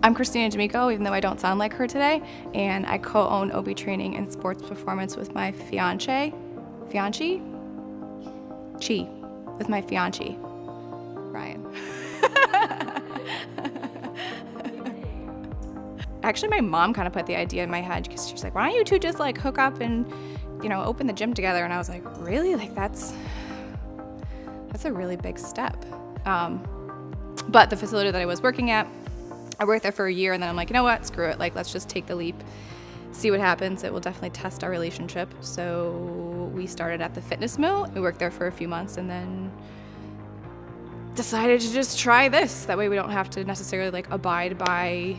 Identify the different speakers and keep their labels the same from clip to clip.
Speaker 1: I'm Christina D'Amico, even though I don't sound like her today, and I co-own OB Training and Sports Performance with my fiance, Ryan. Actually, my mom kind of put the idea in my head because she's like, why don't you two just like hook up and, open the gym together? And I was like, really? Like that's a really big step. But the facility that I was working at, I worked there for a year and then I'm like, you know what, screw it. Like, let's just take the leap, see what happens. It will definitely test our relationship. So we started at the fitness mill. We worked there for a few months and then decided to just try this. That way we don't have to necessarily like abide by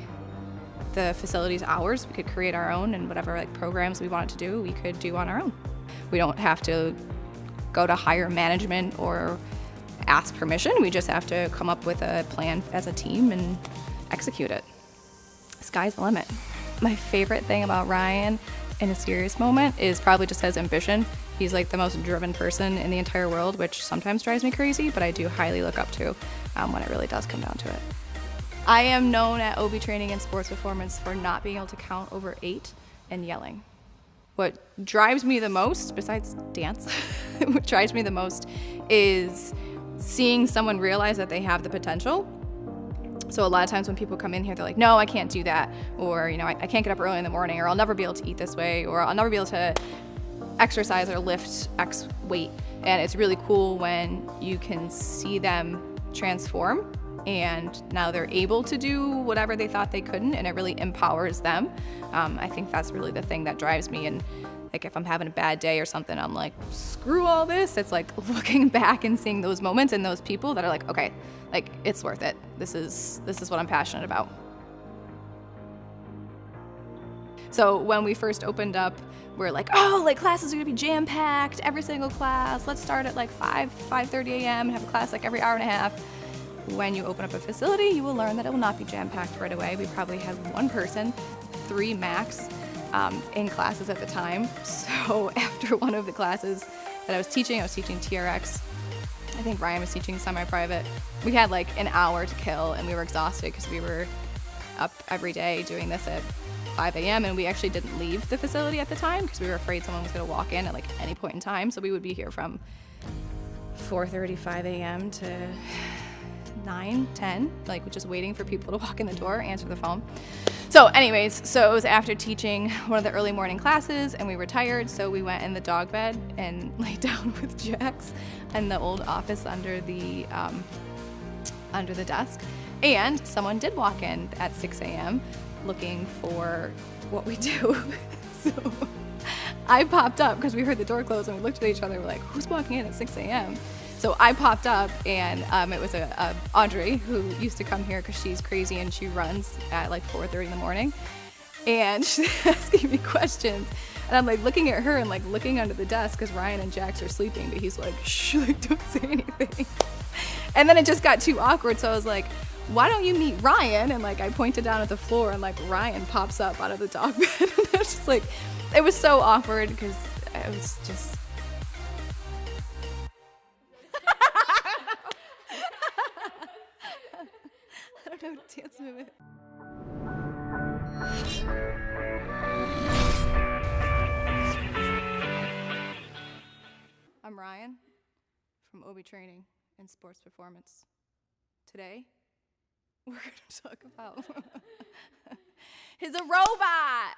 Speaker 1: the facility's hours. We could create our own, and whatever like programs we wanted to do, we could do on our own. We don't have to go to higher management or ask permission. We just have to come up with a plan as a team and execute it. Sky's the limit. My favorite thing about Ryan in a serious moment is probably just his ambition. He's like the most driven person in the entire world, which sometimes drives me crazy, but I do highly look up to when it really does come down to it. I am known at OB Training and Sports Performance for not being able to count over 8 and yelling. What drives me the most, besides dance, what drives me the most is seeing someone realize that they have the potential. So a lot of times when people come in here, they're like, no, I can't do that. Or, I can't get up early in the morning, or I'll never be able to eat this way, or I'll never be able to exercise or lift X weight. And it's really cool when you can see them transform and now they're able to do whatever they thought they couldn't, and it really empowers them. I think that's really the thing that drives me. And like if I'm having a bad day or something, I'm like, screw all this. It's like looking back and seeing those moments and those people that are like, okay, like it's worth it. This is what I'm passionate about. So when we first opened up, we're like, oh, like classes are gonna be jam-packed, every single class. Let's start at like 5:30 a.m. and have a class like every hour and a half. When you open up a facility, you will learn that it will not be jam-packed right away. We probably had one person, 3 max, in classes at the time. So after one of the classes that I was teaching TRX. I think Ryan was teaching semi-private. We had like an hour to kill and we were exhausted because we were up every day doing this at 5 a.m. and we actually didn't leave the facility at the time because we were afraid someone was going to walk in at like any point in time. So we would be here from 4:35 a.m. to 9, 10, like just waiting for people to walk in the door, answer the phone. So anyways, so it was after teaching one of the early morning classes and we were tired, so we went in the dog bed and laid down with Jax in the old office under the desk. And someone did walk in at 6 a.m. looking for what we do. So I popped up because we heard the door close and we looked at each other and we're like, who's walking in at 6 a.m.? So I popped up and it was Audrey who used to come here because she's crazy and she runs at like 4:30 in the morning. And she's asking me questions. And I'm like looking at her and like looking under the desk because Ryan and Jax are sleeping, but he's like, shh, like don't say anything. And then it just got too awkward. So I was like, why don't you meet Ryan? And like I pointed down at the floor and like Ryan pops up out of the dog bed. And I was just like, it was so awkward because it was just. I don't know, dance movement. I'm Ryan from OB Training and Sports Performance. Today, we're going to talk about he's a robot.